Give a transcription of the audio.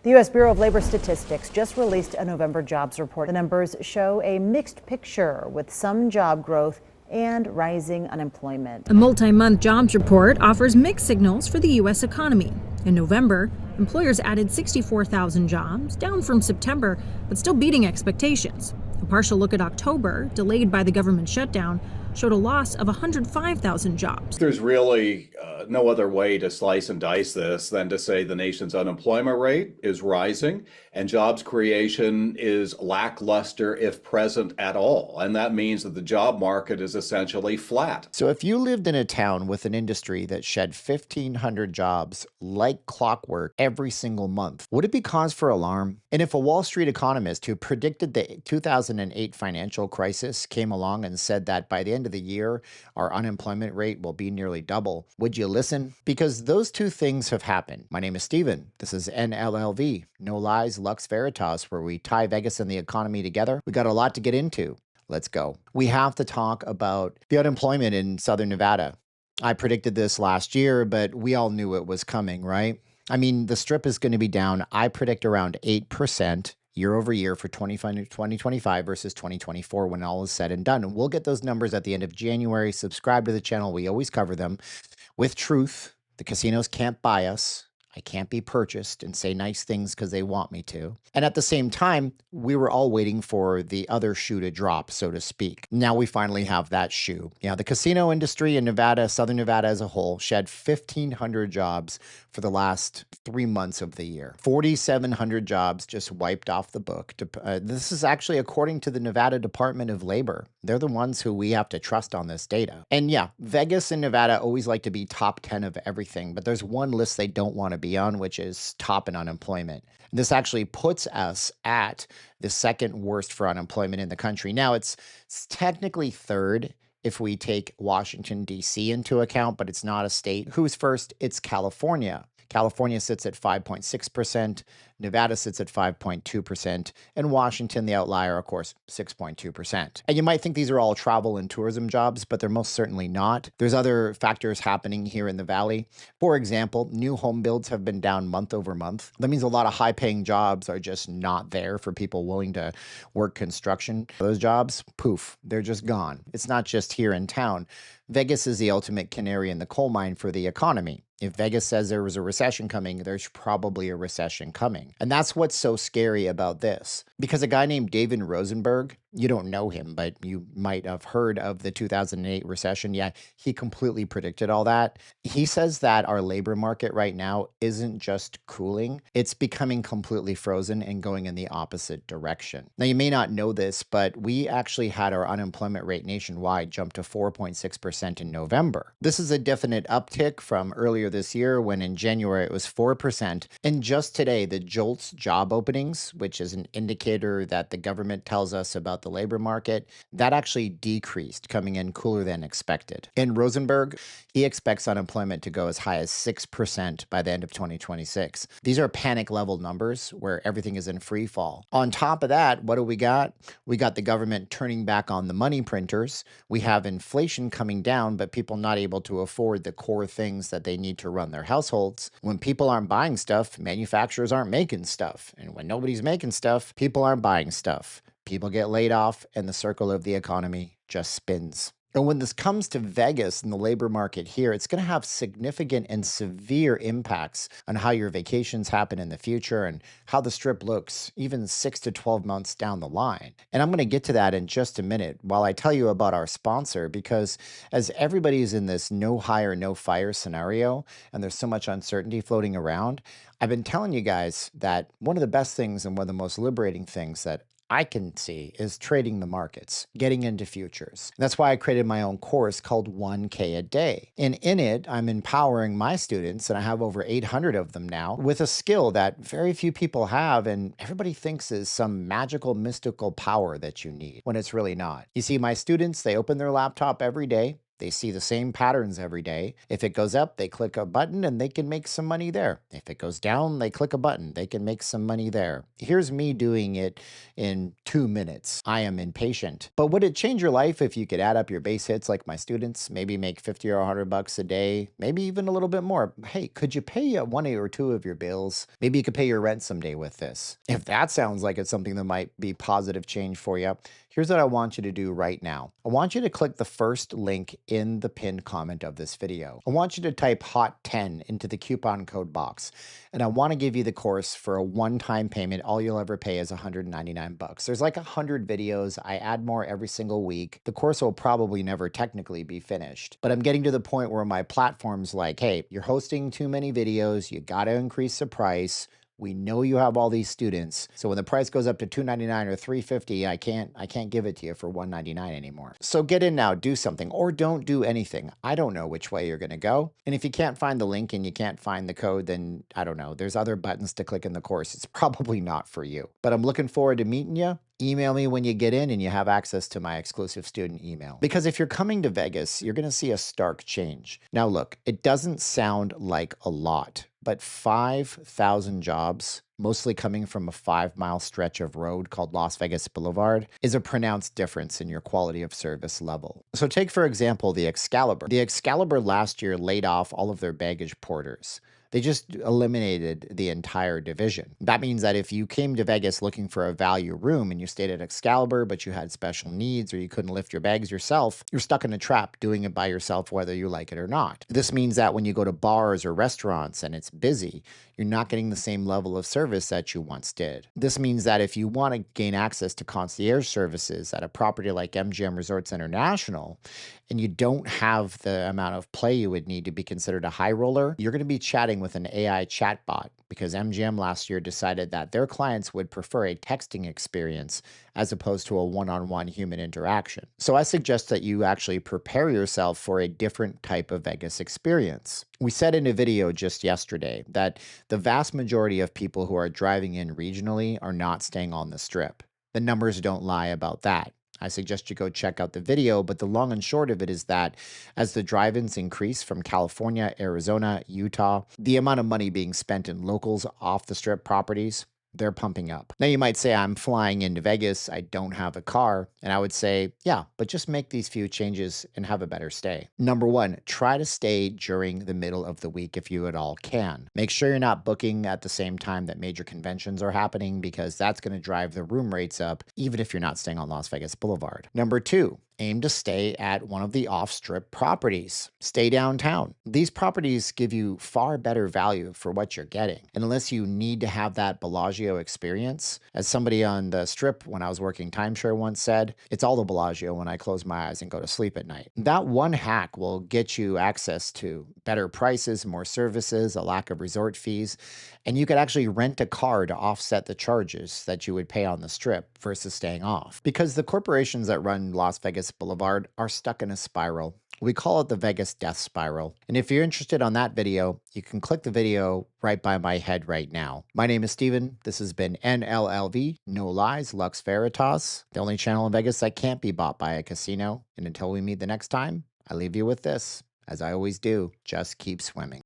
The U.S. Bureau of Labor Statistics just released a November jobs report. The numbers show a mixed picture with some job growth and rising unemployment. A multi-month jobs report offers mixed signals for the U.S. economy. In November, employers added 64,000 jobs, down from September, but still beating expectations. A partial look at October, delayed by the government shutdown, showed a loss of 105,000 jobs. There's really no other way to slice and dice this than to say the nation's unemployment rate is rising and jobs creation is lackluster if present at all. And that means that the job market is essentially flat. So if you lived in a town with an industry that shed 1,500 jobs like clockwork every single month, would it be cause for alarm? And if a Wall Street economist who predicted the 2008 financial crisis came along and said that by the end of the year, our unemployment rate will be nearly double, would you listen? Because those two things have happened. My name is Steven. This is NLLV, No Lies, Lux Veritas, where we tie Vegas and the economy together. We got a lot to get into. Let's go. We have to talk about the unemployment in Southern Nevada. I predicted this last year, but we all knew it was coming, right? I mean, the strip is going to be down. I predict around 8% year over year for 2025 versus 2024 when all is said and done. And we'll get those numbers at the end of January. Subscribe to the channel. We always cover them with truth. The casinos can't buy us. I can't be purchased and say nice things because they want me to. And at the same time, we were all waiting for the other shoe to drop, so to speak. Now we finally have that shoe. Yeah, the casino industry in Nevada, Southern Nevada as a whole, shed 1,500 jobs for the last 3 months of the year. 4,700 jobs just wiped off the book. This is actually according to the Nevada Department of Labor. They're the ones who we have to trust on this data. And yeah, Vegas and Nevada always like to be top 10 of everything, but there's one list they don't want to be on, which is top in unemployment. This actually puts us at the second worst for unemployment in the country. Now, it's technically third if we take Washington, D.C. into account, but it's not a state. Who's first? It's California. California sits at 5.6%, Nevada sits at 5.2%, and Washington, the outlier, of course, 6.2%. And you might think these are all travel and tourism jobs, but they're most certainly not. There's other factors happening here in the Valley. For example, new home builds have been down month over month. That means a lot of high-paying jobs are just not there for people willing to work construction. Those jobs, poof, they're just gone. It's not just here in town. Vegas is the ultimate canary in the coal mine for the economy. If Vegas says there was a recession coming, there's probably a recession coming. And that's what's so scary about this. Because a guy named David Rosenberg, you don't know him, but you might have heard of the 2008 recession. Yeah, he completely predicted all that. He says that our labor market right now isn't just cooling, it's becoming completely frozen and going in the opposite direction. Now, you may not know this, but we actually had our unemployment rate nationwide jump to 4.6% in November. This is a definite uptick from earlier this year when in January it was 4%. And just today, the JOLTS job openings, which is an indicator that the government tells us about the labor market, that actually decreased, coming in cooler than expected. In Rosenberg, he expects unemployment to go as high as 6% by the end of 2026. These are panic level numbers where everything is in free fall. On top of that, what do we got? We got the government turning back on the money printers. We have inflation coming down, but people not able to afford the core things that they need to run their households. When people aren't buying stuff, manufacturers aren't making stuff. And when nobody's making stuff, people aren't buying stuff. People get laid off, and the circle of the economy just spins. And when this comes to Vegas and the labor market here, it's going to have significant and severe impacts on how your vacations happen in the future and how the strip looks even 6 to 12 months down the line. And I'm going to get to that in just a minute while I tell you about our sponsor, because as everybody's in this no hire, no fire scenario, and there's so much uncertainty floating around, I've been telling you guys that one of the best things and one of the most liberating things that I can see is trading the markets, getting into futures. That's why I created my own course called 1K a day. And in it, I'm empowering my students, and I have over 800 of them now, with a skill that very few people have and everybody thinks is some magical, mystical power that you need, when it's really not. You see, my students, they open their laptop every day, They see the same patterns every day. If it goes up, they click a button and they can make some money there. If it goes down, they click a button. They can make some money there. Here's me doing it in 2 minutes. I am impatient. But would it change your life if you could add up your base hits like my students, maybe make 50 or 100 bucks a day, maybe even a little bit more? Hey, could you pay one or two of your bills? Maybe you could pay your rent someday with this. If that sounds like it's something that might be positive change for you, here's what I want you to do right now. I want you to click the first link in the pinned comment of this video. I want you to type HOT10 into the coupon code box. And I want to give you the course for a one-time payment. All you'll ever pay is $199. There's like 100 videos. I add more every single week. The course will probably never technically be finished. But I'm getting to the point where my platform's like, hey, you're hosting too many videos. You got to increase the price. We know you have all these students. So when the price goes up to $299 or $350, I can't give it to you for $199 anymore. So get in now, do something, or don't do anything. I don't know which way you're gonna go. And if you can't find the link and you can't find the code, then I don't know. There's other buttons to click in the course. It's probably not for you. But I'm looking forward to meeting you. Email me when you get in and you have access to my exclusive student email. Because if you're coming to Vegas, you're gonna see a stark change. Now look, it doesn't sound like a lot, but 5,000 jobs, mostly coming from a 5-mile stretch of road called Las Vegas Boulevard, is a pronounced difference in your quality of service level. So take, for example, the Excalibur. The Excalibur last year laid off all of their baggage porters. They just eliminated the entire division. That means that if you came to Vegas looking for a value room and you stayed at Excalibur, but you had special needs or you couldn't lift your bags yourself, you're stuck in a trap doing it by yourself, whether you like it or not. This means that when you go to bars or restaurants and it's busy, you're not getting the same level of service that you once did. This means that if you want to gain access to concierge services at a property like MGM Resorts International, and you don't have the amount of play you would need to be considered a high roller, you're going to be chatting with an AI chatbot because MGM last year decided that their clients would prefer a texting experience as opposed to a one-on-one human interaction. So I suggest that you actually prepare yourself for a different type of Vegas experience. We said in a video just yesterday that the vast majority of people who are driving in regionally are not staying on the Strip. The numbers don't lie about that. I suggest you go check out the video, but the long and short of it is that as the drive-ins increase from California, Arizona, Utah, the amount of money being spent in locals off the Strip properties, they're pumping up. Now you might say, I'm flying into Vegas, I don't have a car. And I would say, yeah, but just make these few changes and have a better stay. Number one, try to stay during the middle of the week if you at all can. Make sure you're not booking at the same time that major conventions are happening because that's going to drive the room rates up, even if you're not staying on Las Vegas Boulevard. Number two, aim to stay at one of the off-strip properties. Stay downtown. These properties give you far better value for what you're getting. And unless you need to have that Bellagio experience, as somebody on the Strip when I was working timeshare once said, it's all the Bellagio when I close my eyes and go to sleep at night. That one hack will get you access to better prices, more services, a lack of resort fees, and you could actually rent a car to offset the charges that you would pay on the Strip versus staying off. Because the corporations that run Las Vegas Boulevard are stuck in a spiral. We call it the Vegas death spiral. And if you're interested on that video, you can click the video right by my head right now. My name is Steven. This has been NLLV, No Lies, Lux Veritas, the only channel in Vegas that can't be bought by a casino. And until we meet the next time, I leave you with this. As I always do, just keep swimming.